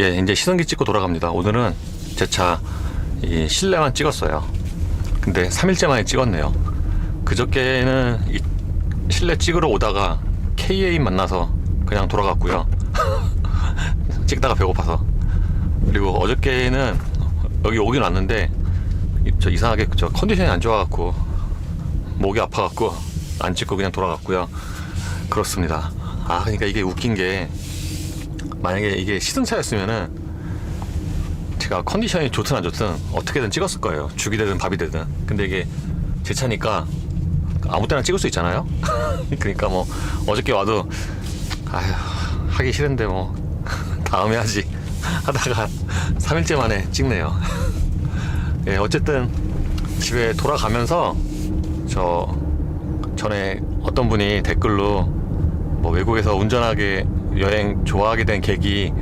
예, 이제 시승기 찍고 돌아갑니다. 오늘은 제 차 실내만 찍었어요. 근데 3일째 만에 찍었네요. 그저께는 이 실내 찍으러 오다가 KA 만나서 그냥 돌아갔고요. 찍다가 배고파서. 그리고 어저께는 여기 오긴 왔는데 저 이상하게 저 컨디션이 안 좋아갖고 목이 아파갖고 안 찍고 그냥 돌아갔고요. 그렇습니다. 그러니까 이게 웃긴 게, 만약에 이게 시승차였으면은 제가 컨디션이 좋든 안 좋든 어떻게든 찍었을 거예요. 죽이 되든 밥이 되든. 근데 이게 제 차니까 아무 때나 찍을 수 있잖아요. 그러니까 뭐 어저께 와도 하기 싫은데 뭐 다음에 하지 하다가 3일째 만에 찍네요. 예, 어쨌든 집에 돌아가면서 저 전에 어떤 분이 댓글로 뭐 외국에서 운전하게 여행 좋아하게 된 계기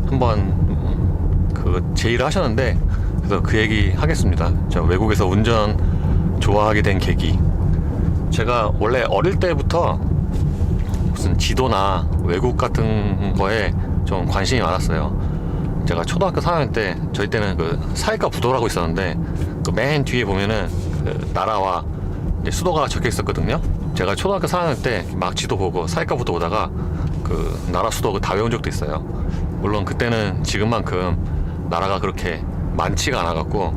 한번 그 제의를 하셨는데, 그래서 그 얘기 하겠습니다. 저 외국에서 운전 좋아하게 된 계기. 제가 원래 어릴 때부터 무슨 지도나 외국 같은 거에 좀 관심이 많았어요. 제가 초등학교 4학년 때, 저희 때는 그 사회과 부도라고 있었는데 그 맨 뒤에 보면은 그 나라와 이제 수도가 적혀 있었거든요. 제가 초등학교 4학년 때 막 지도 보고 사회과 부도 보다가 그 나라 수도 다 외운 적도 있어요. 물론 그때는 지금만큼 나라가 그렇게 많지가 않아갖고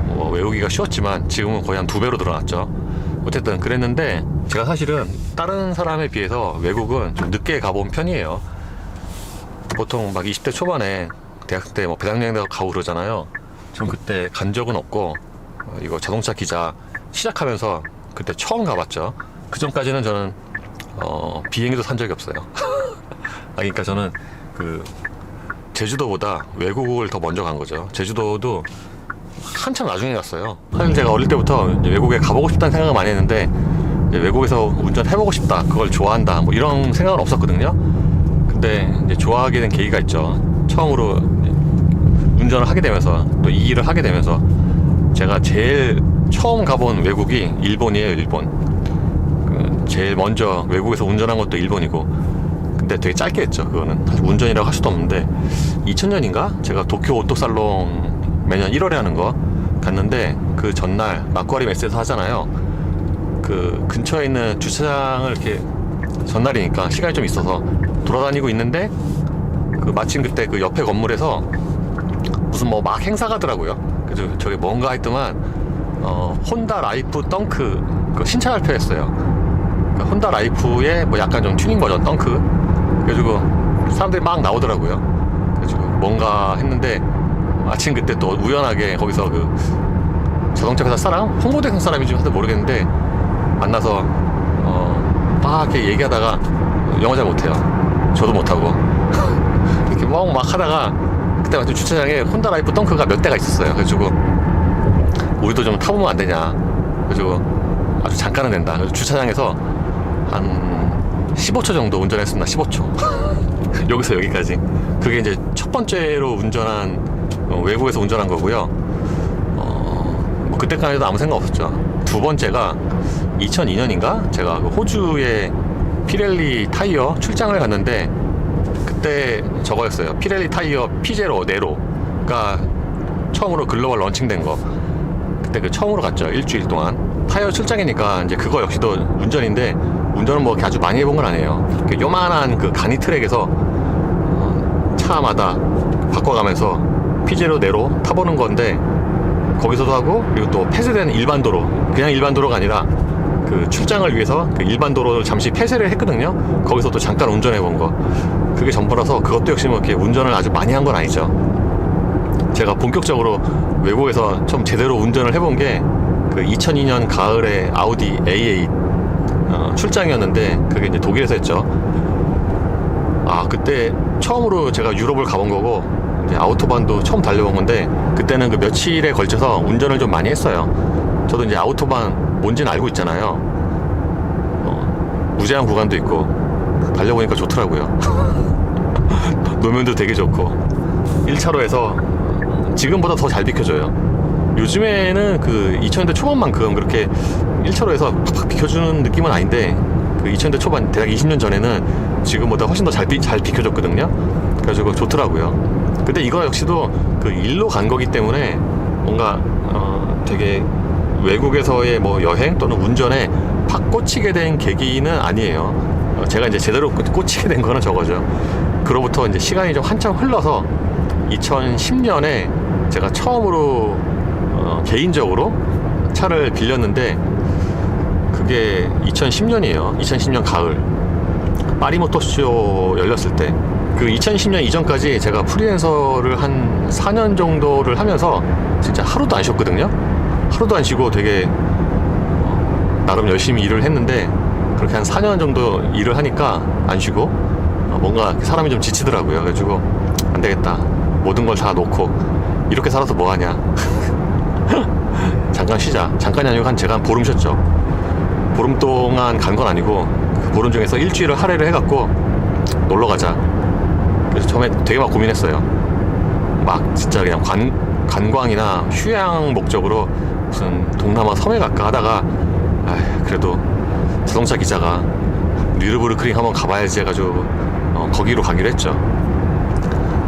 뭐 외우기가 쉬웠지만 지금은 거의 한 2배로 늘어났죠. 어쨌든 그랬는데, 제가 사실은 다른 사람에 비해서 외국은 좀 늦게 가본 편이에요. 보통 막 20대 초반에 대학 때 뭐 배낭여행 가고 그러잖아요. 전 그때 간 적은 없고, 이거 자동차 기자 시작하면서 그때 처음 가봤죠. 그 전까지는 저는 비행기도 탄 적이 없어요. 그러니까 저는 그 제주도보다 외국을 더 먼저 간 거죠. 제주도도 한참 나중에 갔어요. 사실 제가 어릴 때부터 이제 외국에 가보고 싶다는 생각을 많이 했는데, 이제 외국에서 운전해보고 싶다, 그걸 좋아한다, 뭐 이런 생각은 없었거든요. 근데 이제 좋아하게 된 계기가 있죠. 처음으로 운전을 하게 되면서, 또 이 일을 하게 되면서 제가 제일 처음 가본 외국이 일본이에요. 일본. 제일 먼저 외국에서 운전한 것도 일본이고, 근데 되게 짧게 했죠. 그거는 운전이라고 할 수도 없는데, 2000년인가 제가 도쿄 오토살롱 매년 1월에 하는 거 갔는데, 그 전날 막과리 메스에서 하잖아요. 그 근처에 있는 주차장을 이렇게, 전날이니까 시간이 좀 있어서 돌아다니고 있는데, 그 마침 그때 그 옆에 건물에서 무슨 뭐 막 행사가 하더라고요. 그래서 저게 뭔가 했더만 혼다 라이프 덩크 그 신차 발표했어요. 그 혼다 라이프의 뭐 약간 좀 튜닝 버전 덩크. 그래가지고 사람들이 막 나오더라고요. 그래가지고 뭔가 했는데, 마침 그때 또 우연하게 거기서 그 자동차 회사 사람, 홍보대행 사람인지 하여튼 모르겠는데 만나서 막 이렇게 얘기하다가, 영어 잘 못해요. 저도 못하고. 이렇게 막 하다가 그때 마침 주차장에 혼다 라이프 덩크가 몇 대가 있었어요. 그래가지고 우리도 좀 타보면 안 되냐. 그래가지고 아주 잠깐은 된다. 그래서 주차장에서 한 15초 정도 운전했습니다. 15초. 여기서 여기까지. 그게 이제 첫 번째로 운전한, 외국에서 운전한 거고요. 뭐 그때까지도 아무 생각 없었죠. 두 번째가 2002년인가 제가 그 호주의 피렐리 타이어 출장을 갔는데, 그때 저거였어요. 피렐리 타이어 P0 네로가 처음으로 글로벌 런칭된 거. 그때 그 처음으로 갔죠. 일주일 동안 타이어 출장이니까 이제 그거 역시도 운전인데, 운전은 뭐 아주 많이 해본 건 아니에요. 요만한 그 간이 트랙에서 차마다 바꿔가면서 P0 네로 타보는 건데, 거기서도 하고, 그리고 또 폐쇄된 일반 도로, 그냥 일반 도로가 아니라 그 출장을 위해서 그 일반 도로를 잠시 폐쇄를 했거든요. 거기서 또 잠깐 운전해본 거. 그게 전부라서 그것도 역시 뭐 이렇게 운전을 아주 많이 한 건 아니죠. 제가 본격적으로 외국에서 좀 제대로 운전을 해본 게 그 2002년 가을에 아우디 A8 출장이었는데, 그게 이제 독일에서 했죠. 그때 처음으로 제가 유럽을 가본 거고, 이제 아우토반도 처음 달려본 건데, 그때는 그 며칠에 걸쳐서 운전을 좀 많이 했어요. 저도 이제 아우토반 뭔지는 알고 있잖아요. 무제한 구간도 있고 달려보니까 좋더라고요. 노면도 되게 좋고 1차로에서 지금보다 더 잘 비켜줘요. 요즘에는 그 2000년대 초반만큼 그렇게 1차로에서 팍팍 비켜주는 느낌은 아닌데, 그 2000년대 초반 대략 20년 전에는 지금보다 훨씬 더 잘 비켜줬거든요. 그래가지고 좋더라고요. 근데 이거 역시도 그 일로 간 거기 때문에 뭔가 되게 외국에서의 뭐 여행 또는 운전에 팍 꽂히게 된 계기는 아니에요. 제가 이제 제대로 꽂히게 된 거는 저거죠. 그로부터 이제 시간이 좀 한참 흘러서 2010년에 제가 처음으로 개인적으로 차를 빌렸는데 그게 2010년이에요. 2010년 가을 파리 모터쇼 열렸을 때. 그 2010년 이전까지 제가 프리랜서를 한 4년 정도를 하면서 진짜 하루도 안 쉬었거든요. 하루도 안 쉬고 되게 나름 열심히 일을 했는데 그렇게 한 4년 정도 일을 하니까 안 쉬고 뭔가 사람이 좀 지치더라고요. 그래가지고 안 되겠다. 모든 걸 다 놓고 이렇게 살아서 뭐 하냐. 잠깐 쉬자. 잠깐이 아니고 제가 한 보름 쉬었죠. 보름 동안 간 건 아니고 그 보름 중에서 일주일을 할애를 해갖고 놀러 가자. 그래서 처음에 되게 막 고민했어요. 막 진짜 그냥 관광이나 휴양 목적으로 무슨 동남아 섬에 갈까 하다가 그래도 자동차 기자가 뉘르부르크링 한번 가봐야지 해가지고 거기로 가기로 했죠.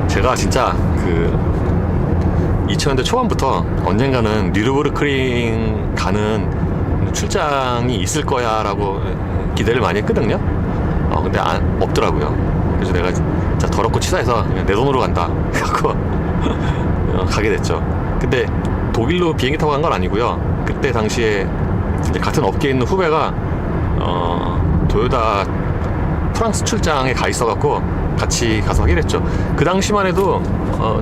제가 진짜 그 2000년대 초반부터 언젠가는 뉘르부르크링 가는 출장이 있을 거야 라고 기대를 많이 했거든요. 근데 없더라고요. 그래서 내가 진짜 더럽고 치사해서 그냥 내 돈으로 간다 해갖고 가게 됐죠. 근데 독일로 비행기 타고 간 건 아니고요. 그때 당시에 이제 같은 업계에 있는 후배가 도요타 프랑스 출장에 가 있어갖고 같이 가서 하기로 했죠. 그 당시만 해도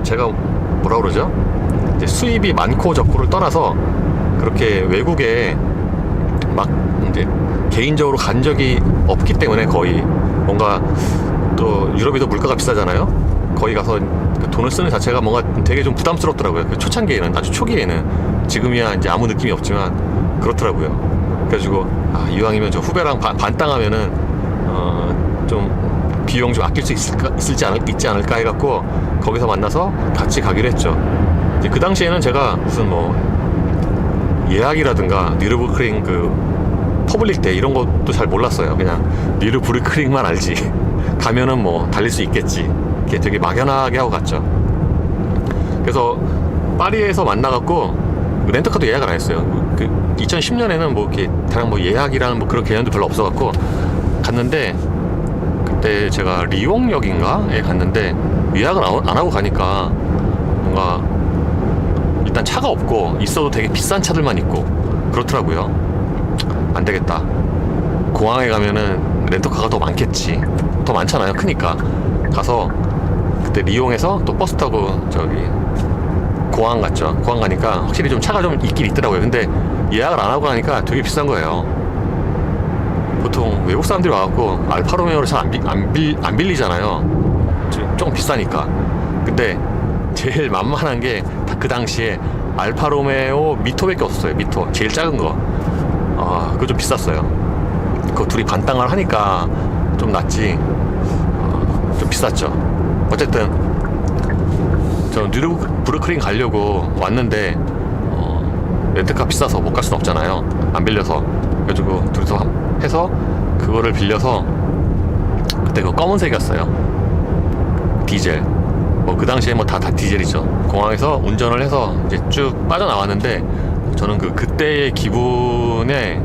제가 뭐라 그러죠? 이제 수입이 많고 적고를 떠나서 그렇게 외국에 막 이제 개인적으로 간 적이 없기 때문에 거의 뭔가 또 유럽이 더 물가가 비싸잖아요. 거기 가서 돈을 쓰는 자체가 뭔가 되게 좀 부담스럽더라고요. 그 초창기에는, 아주 초기에는. 지금이야 이제 아무 느낌이 없지만 그렇더라고요. 그래가지고 이왕이면 저 후배랑 반땅하면은 좀 비용 좀 아낄 수 있지 않을까 해갖고 거기서 만나서 같이 가기로 했죠. 이제 그 당시에는 제가 무슨 뭐 예약이라든가 뉘르부르크링 그 퍼블릭 대 이런 것도 잘 몰랐어요. 그냥 뉘르부르크링만 알지. 가면은 뭐 달릴 수 있겠지. 이렇게 되게 막연하게 하고 갔죠. 그래서 파리에서 만나갖고 렌터카도 예약을 안 했어요. 그 2010년에는 뭐 이렇게 다른 뭐 예약이라는 뭐 그런 개념도 별로 없어갖고 갔는데 그때 제가 리옹역인가에 갔는데 예약을 안 하고 가니까 뭔가 일단 차가 없고 있어도 되게 비싼 차들만 있고 그렇더라고요. 안 되겠다. 공항에 가면은 렌터카가 더 많겠지. 더 많잖아요. 크니까. 가서 그때 리옹에서 또 버스 타고 저기 공항 갔죠. 공항 가니까 확실히 좀 차가 좀 있긴 있더라고요. 근데 예약을 안 하고 가니까 되게 비싼 거예요. 보통 외국 사람들이 와갖고 알파로메오를 잘 안 빌리잖아요. 좀 비싸니까. 근데 제일 만만한 게 그 당시에 알파로메오 미토밖에 없었어요. 미토 제일 작은 거. 그거 좀 비쌌어요. 그거 둘이 반땅을 하니까 좀 낫지. 좀 비쌌죠. 어쨌든 저는 뉘르부르크링 가려고 왔는데 렌트카 비싸서 못 갈 순 없잖아요. 안 빌려서. 그래가지고 둘이서 해서 그거를 빌려서 그때 그거 검은색이었어요. 디젤. 뭐 그 당시에 뭐 다 디젤이죠. 공항에서 운전을 해서 이제 쭉 빠져나왔는데 저는 그때의 기분에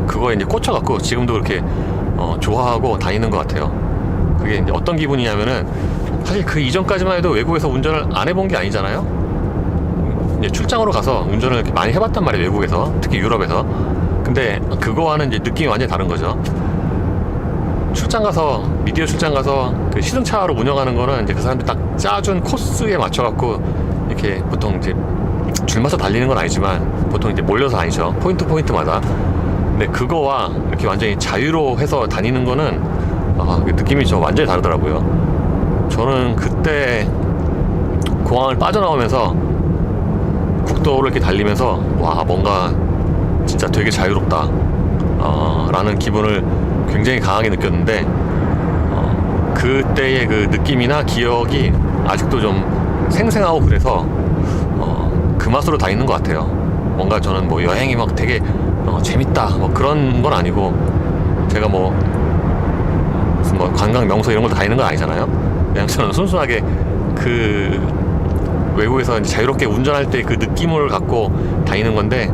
그거에 이제 꽂혀갖고 지금도 그렇게 좋아하고 다니는 것 같아요. 그게 이제 어떤 기분이냐면은 사실 그 이전까지만 해도 외국에서 운전을 안 해본 게 아니잖아요. 이제 출장으로 가서 운전을 이렇게 많이 해봤단 말이에요. 외국에서, 특히 유럽에서. 근데 그거와는 이제 느낌이 완전히 다른 거죠. 출장 가서, 미디어 출장 가서 그 시승차로 운영하는 거는 이제 그 사람들 딱 짜준 코스에 맞춰갖고 이렇게 보통 이제 줄 맞춰 달리는 건 아니지만 보통 이제 몰려서 다니죠. 포인트마다. 근데 그거와 이렇게 완전히 자유로 해서 다니는 거는 그 느낌이 좀 완전히 다르더라고요. 저는 그때 공항을 빠져나오면서 국도를 이렇게 달리면서 와 뭔가 진짜 되게 자유롭다 라는 기분을 굉장히 강하게 느꼈는데 그때의 그 느낌이나 기억이 아직도 좀 생생하고 그래서 그 맛으로 다니는 것 같아요. 뭔가 저는 뭐 여행이 막 되게 재밌다 뭐 그런 건 아니고 제가 뭐 무슨 뭐 관광 명소 이런 걸 다니는 건 아니잖아요. 그냥 저는 순수하게 그 외국에서 이제 자유롭게 운전할 때 그 느낌을 갖고 다니는 건데,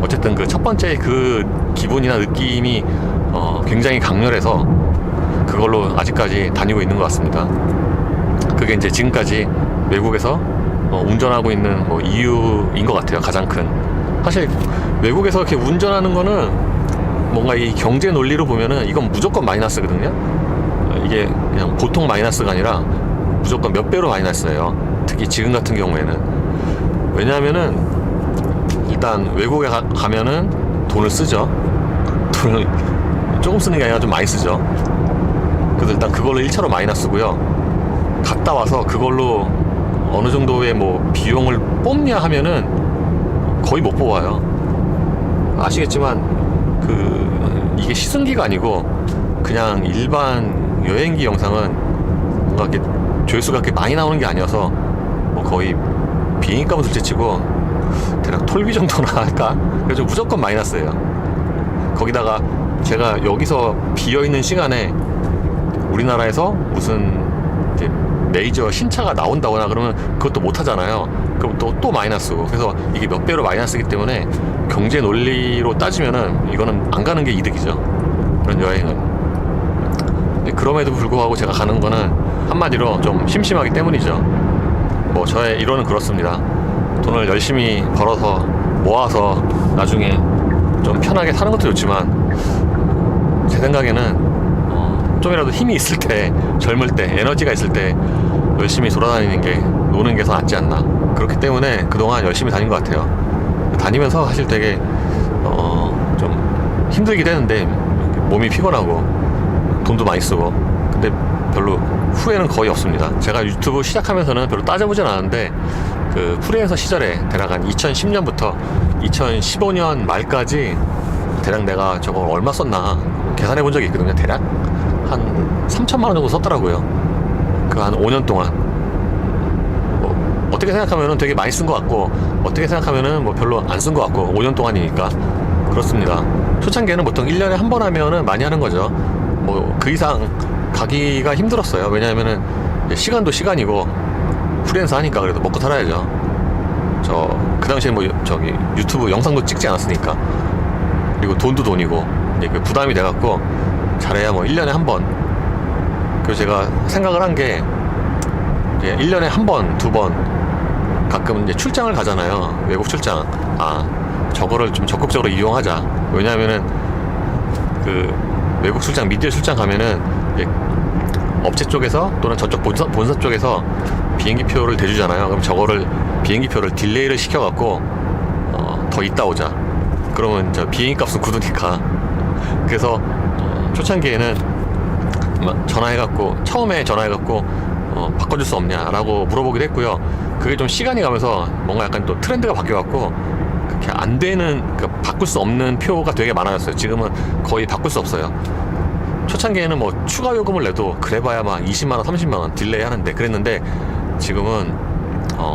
어쨌든 그 첫 번째 그 기분이나 느낌이 굉장히 강렬해서 그걸로 아직까지 다니고 있는 것 같습니다. 그게 이제 지금까지 외국에서 운전하고 있는 뭐 이유인 것 같아요. 가장 큰. 사실 외국에서 이렇게 운전하는 거는 뭔가 이 경제 논리로 보면은 이건 무조건 마이너스거든요. 이게 그냥 보통 마이너스가 아니라 무조건 몇 배로 마이너스예요. 특히 지금 같은 경우에는. 왜냐하면은 일단 외국에 가면은 돈을 쓰죠. 돈을 조금 쓰는 게 아니라 좀 많이 쓰죠. 그래서 일단 그걸로 1차로 마이너스고요. 갔다 와서 그걸로 어느 정도의 뭐 비용을 뽑냐 하면은 거의 못 뽑아요. 아시겠지만 이게 시승기가 아니고 그냥 일반 여행기 영상은 뭔가 이렇게 조회수가 그렇게 많이 나오는 게 아니어서 뭐 거의 비행기값은 둘째치고 대략 톨비 정도나 할까? 그래서 무조건 마이너스예요. 거기다가 제가 여기서 비어있는 시간에 우리나라에서 무슨 메이저 신차가 나온다거나 그러면 그것도 못 하잖아요. 그럼 또 마이너스고. 그래서 이게 몇 배로 마이너스이기 때문에 경제 논리로 따지면은 이거는 안 가는 게 이득이죠. 그런 여행은. 그럼에도 불구하고 제가 가는 거는 한마디로 좀 심심하기 때문이죠. 뭐 저의 이론은 그렇습니다. 돈을 열심히 벌어서 모아서 나중에 좀 편하게 사는 것도 좋지만, 제 생각에는 좀이라도 힘이 있을 때, 젊을 때, 에너지가 있을 때 열심히 돌아다니는 게, 노는 게 더 낫지 않나. 그렇기 때문에 그동안 열심히 다닌 것 같아요. 다니면서 사실 되게 좀 힘들기도 했는데 몸이 피곤하고 돈도 많이 쓰고, 근데 별로 후회는 거의 없습니다. 제가 유튜브 시작하면서는 별로 따져보진 않았는데 그 프리랜서 시절에 대략 한 2010년부터 2015년 말까지 대략 내가 저거 얼마 썼나 계산해 본 적이 있거든요. 대략 한 3천만 원 정도 썼더라고요. 그 한 5년 동안. 뭐 어떻게 생각하면은 되게 많이 쓴 것 같고, 어떻게 생각하면은 뭐 별로 안 쓴 것 같고, 5년 동안이니까. 그렇습니다. 초창기에는 보통 1년에 한 번 하면은 많이 하는 거죠. 뭐 그 이상 가기가 힘들었어요. 왜냐하면은 시간도 시간이고 프리랜서 하니까 그래도 먹고 살아야죠. 그 당시에 뭐 저기 유튜브 영상도 찍지 않았으니까. 그리고 돈도 돈이고 이제 그 부담이 돼갖고 잘해야 뭐 1년에 한 번. 그래서 제가 생각을 한 게, 이제 1년에 한 번, 두 번 가끔 이제 출장을 가잖아요. 외국 출장. 저거를 좀 적극적으로 이용하자. 왜냐하면은 그 외국 출장, 미디어 출장 가면은 업체 쪽에서 또는 저쪽 본사 쪽에서 비행기 표를 대주잖아요. 그럼 저거를 비행기 표를 딜레이를 시켜갖고 더 있다 오자. 그러면 저 비행기 값은 굳으니까. 그래서 초창기에는 처음에 전화해갖고 바꿔줄 수 없냐라고 물어보기도 했고요. 그게 좀 시간이 가면서 뭔가 약간 또 트렌드가 바뀌어갖고 그렇게 안 되는, 그러니까 바꿀 수 없는 표가 되게 많아졌어요. 지금은 거의 바꿀 수 없어요. 초창기에는 뭐 추가 요금을 내도 그래봐야 막 20만원, 30만원 딜레이 하는데, 그랬는데 지금은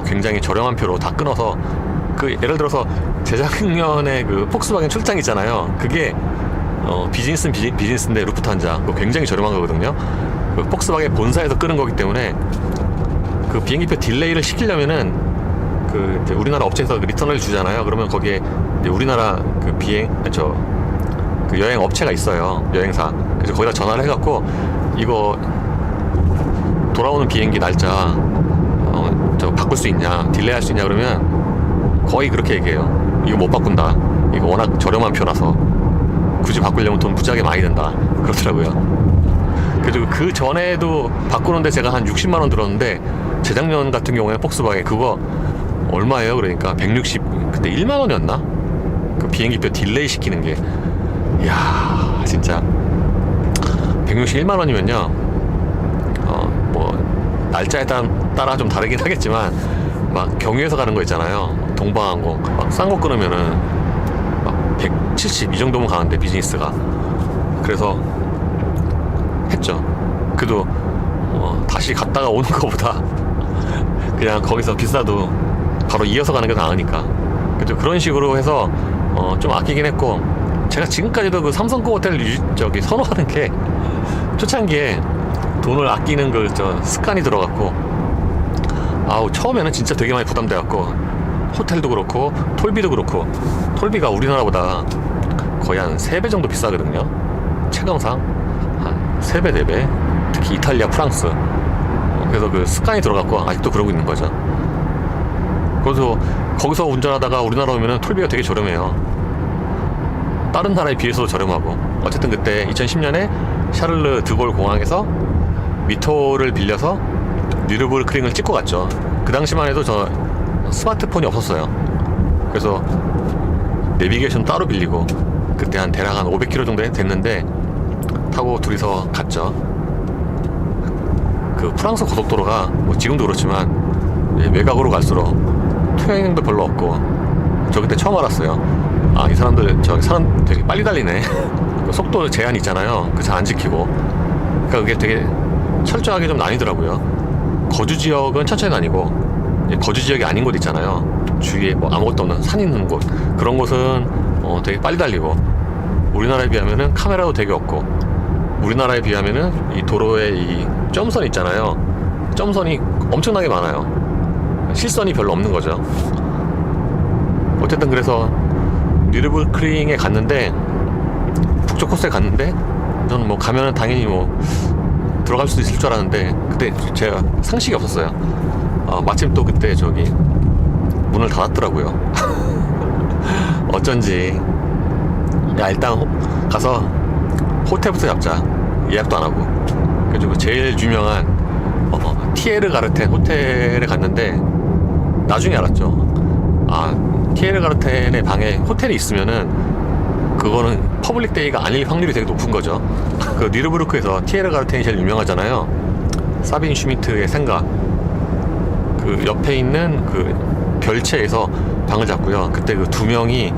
굉장히 저렴한 표로 다 끊어서, 그 예를 들어서 재작년에 그 폭스바겐 출장 있잖아요. 그게 비즈니스는 비즈니스인데 루프트한자 그거 굉장히 저렴한 거거든요. 그 폭스바겐 본사에서 끄는 거기 때문에 그 비행기표 딜레이를 시키려면은 그 우리나라 업체에서 리턴을 주잖아요. 그러면 거기에 우리나라 그 그 여행 업체가 있어요. 여행사. 그래서 거기다 전화를 해갖고 이거 돌아오는 비행기 날짜 저 바꿀 수 있냐, 딜레이 할 수 있냐 그러면 거의 그렇게 얘기해요. 이거 못 바꾼다. 이거 워낙 저렴한 표라서 굳이 바꾸려면 돈 무지하게 많이 든다. 그렇더라고요. 그래도 그 전에도 바꾸는데 제가 한 60만 원 들었는데, 재작년 같은 경우에 폭스바겐 그거 얼마예요? 그러니까 160, 그때 1만 원이었나? 그 비행기표 딜레이 시키는 게. 이야, 진짜 161만 원이면요, 뭐 날짜에 따라 좀 다르긴 하겠지만 막 경유해서 가는 거 있잖아요. 동방항공 막 싼 거 끊으면은 막 170 이 정도면 가는데, 비즈니스가. 그래서 했죠. 그래도 다시 갔다가 오는 거보다 그냥 거기서 비싸도 바로 이어서 가는 게 나으니까. 그래도 그런 식으로 해서 좀 아끼긴 했고, 제가 지금까지도 그 삼성코 호텔 선호하는 게 초창기에 돈을 아끼는 그 습관이 들어갔고, 아우 처음에는 진짜 되게 많이 부담돼갖고 호텔도 그렇고 톨비도 그렇고 톨비가 우리나라보다 거의 한 3배 정도 비싸거든요. 체감상 한 3배 4배 특히 이탈리아 프랑스 그래서 그 습관이 들어갔고 아직도 그러고 있는 거죠. 그래서 거기서 운전하다가 우리나라 오면은 톨비가 되게 저렴해요. 다른 나라에 비해서도 저렴하고 어쨌든 그때 2010년에 샤를르 드골 공항에서 미토를 빌려서 뉴르부르크링을 찍고 갔죠. 그 당시만 해도 저 스마트폰이 없었어요. 그래서 내비게이션 따로 빌리고 그때 한 대략 한 500km 정도 됐는데 타고 둘이서 갔죠. 그 프랑스 고속도로가 뭐 지금도 그렇지만 외곽으로 갈수록 통행량도 별로 없고 저 그때 처음 알았어요. 아, 이 사람들 저기 사람 되게 빨리 달리네. 그 속도 제한 있잖아요. 그 잘 안 지키고. 그러니까 그게 되게 철저하게 좀 나뉘더라고요. 거주 지역은 천천히 다니고 거주 지역이 아닌 곳 있잖아요. 주위에 뭐 아무것도 없는 산 있는 곳 그런 곳은 되게 빨리 달리고 우리나라에 비하면은 카메라도 되게 없고 우리나라에 비하면은 이 도로에 이 점선 있잖아요. 점선이 엄청나게 많아요. 실선이 별로 없는 거죠. 어쨌든 그래서 뉴르부르크링에 갔는데 북쪽 코스에 갔는데 저는 뭐 가면은 당연히 뭐 들어갈 수도 있을 줄 알았는데 그때 제가 상식이 없었어요. 마침 또 그때 저기 문을 닫았더라고요. 어쩐지 야 일단 가서 호텔부터 잡자. 예약도 안 하고 그래가지고 제일 유명한 티에르 가르텐 호텔에 갔는데 나중에 알았죠. 아 티에르 가르텐의 방에 호텔이 있으면은 그거는 퍼블릭 데이가 아닐 확률이 되게 높은 거죠. 그 뉴르부르크에서 티에르 가르텐이 제일 유명하잖아요. 사빈 슈미트의 생가 그 옆에 있는 그 별채에서 방을 잡고요. 그때 그 2명이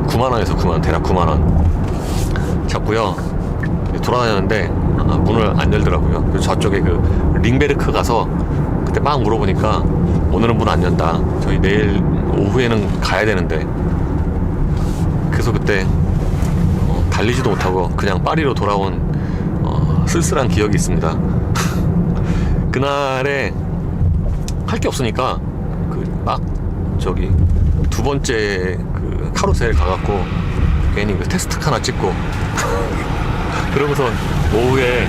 9만원에서 9만원 대략 9만원 잡고요. 돌아다녔는데 문을 안 열더라고요. 그래서 저쪽에 그 링베르크 가서 그때 막 물어보니까 오늘은 문 안 연다. 저희 내일 오후에는 가야 되는데 그래서 그때 달리지도 못하고 그냥 파리로 돌아온 쓸쓸한 기억이 있습니다. 그날에 할 게 없으니까 그 막 저기 2번째 그 카루셀 가갖고 괜히 그 테스트 하나 찍고 그러고서 오후에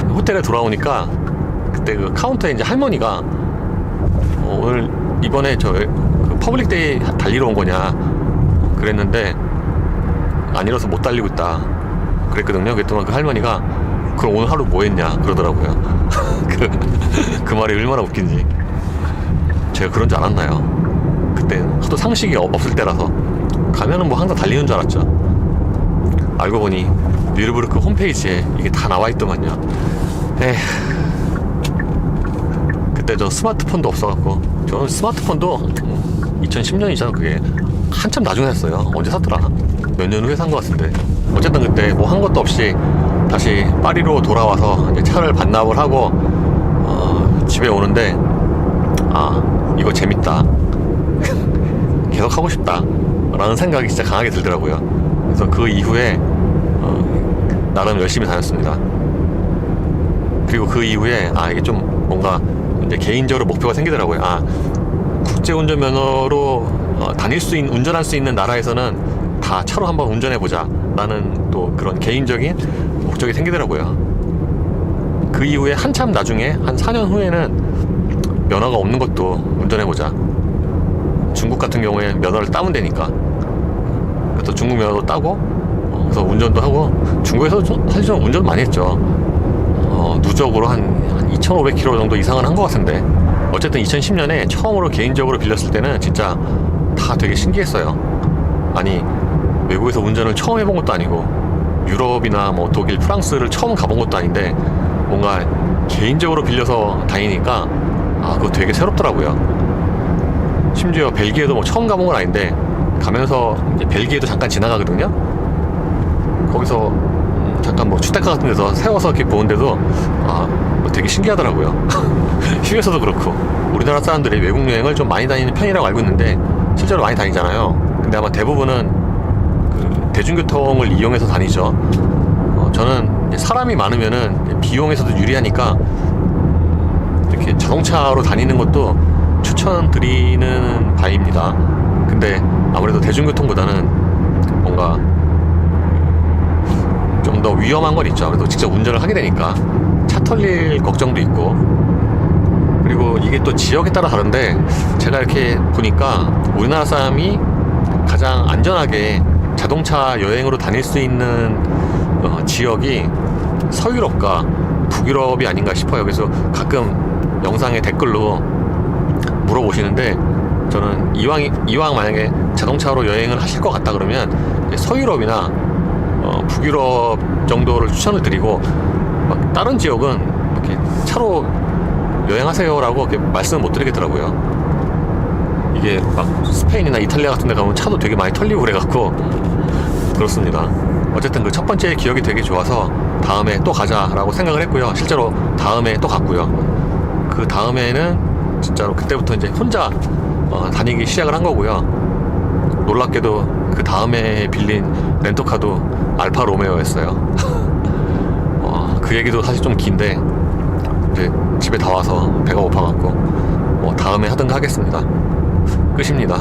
호텔에 돌아오니까 그때 그 카운터에 이제 할머니가 오늘 이번에 저 그 퍼블릭 데이 달리러 온 거냐 그랬는데 아니라서 못 달리고 있다 그랬거든요. 그랬더니 그 할머니가 그럼 오늘 하루 뭐 했냐 그러더라고요. 그 말이 얼마나 웃긴지. 제가 그런 줄 알았나요? 그때 하도 상식이 없을 때라서 가면은 뭐 항상 달리는 줄 알았죠. 알고 보니 뉴르부르크 홈페이지에 이게 다 나와 있더만요. 에휴. 그때 저 스마트폰도 없어갖고 저는 스마트폰도 2010년이잖아. 그게 한참 나중에 샀어요. 언제 샀더라? 몇 년 후에 산 것 같은데. 어쨌든 그때 뭐 한 것도 없이 다시 파리로 돌아와서 이제 차를 반납을 하고 집에 오는데 아 이거 재밌다. 계속 하고 싶다 라는 생각이 진짜 강하게 들더라고요. 그래서 그 이후에 나름 열심히 다녔습니다. 그리고 그 이후에 이게 좀 뭔가 이제 개인적으로 목표가 생기더라고요. 국제운전면허로 운전할 수 있는 나라에서는 다 차로 한번 운전해보자 라는 또 그런 개인적인 목적이 생기더라고요. 그 이후에 한참 나중에 한 4년 후에는 면허가 없는 것도 운전해보자. 중국 같은 경우에 면허를 따면 되니까. 그래서 중국 면허도 따고 그래서 운전도 하고 중국에서 사실 좀 운전 많이 했죠. 누적으로 한 2,500km 정도 이상은 한 것 같은데 어쨌든 2010년에 처음으로 개인적으로 빌렸을 때는 진짜 다 되게 신기했어요. 아니 외국에서 운전을 처음 해본 것도 아니고 유럽이나 뭐 독일, 프랑스를 처음 가본 것도 아닌데 뭔가 개인적으로 빌려서 다니니까 그거 되게 새롭더라고요. 심지어 벨기에도 뭐 처음 가본 건 아닌데 가면서 이제 벨기에도 잠깐 지나가거든요. 거기서 잠깐 뭐 주택가 같은 데서 세워서 이렇게 보는데도 뭐 되게 신기하더라고요. 휴게소도 그렇고 우리나라 사람들이 외국 여행을 좀 많이 다니는 편이라고 알고 있는데 실제로 많이 다니잖아요. 근데 아마 대부분은 그 대중교통을 이용해서 다니죠. 저는 사람이 많으면은 비용에서도 유리하니까 이렇게 이렇게 자동차로 다니는 것도 추천드리는 바입니다. 근데 아무래도 대중교통보다는 뭔가 좀 더 위험한 건 있죠. 그래도 직접 운전을 하게 되니까 차 털릴 걱정도 있고, 그리고 이게 또 지역에 따라 다른데 제가 이렇게 보니까 우리나라 사람이 가장 안전하게 자동차 여행으로 다닐 수 있는 지역이 서유럽과 북유럽이 아닌가 싶어요. 그래서 가끔 영상에 댓글로 물어보시는데, 저는 이왕 만약에 자동차로 여행을 하실 것 같다 그러면 서유럽이나 북유럽 정도를 추천을 드리고, 막 다른 지역은 이렇게 차로 여행하세요라고 이렇게 말씀을 못 드리겠더라고요. 이게 막 스페인이나 이탈리아 같은 데 가면 차도 되게 많이 털리고 그래갖고 그렇습니다. 어쨌든 그 첫 번째 기억이 되게 좋아서 다음에 또 가자라고 생각을 했고요. 실제로 다음에 또 갔고요. 그 다음에는 진짜로 그때부터 이제 혼자 다니기 시작을 한 거고요. 놀랍게도 그 다음에 빌린 렌터카도 알파 로메오였어요. 그 얘기도 사실 좀 긴데 이제 집에 다 와서 배가 고파갖고 다음에 하든가 하겠습니다. 끝입니다.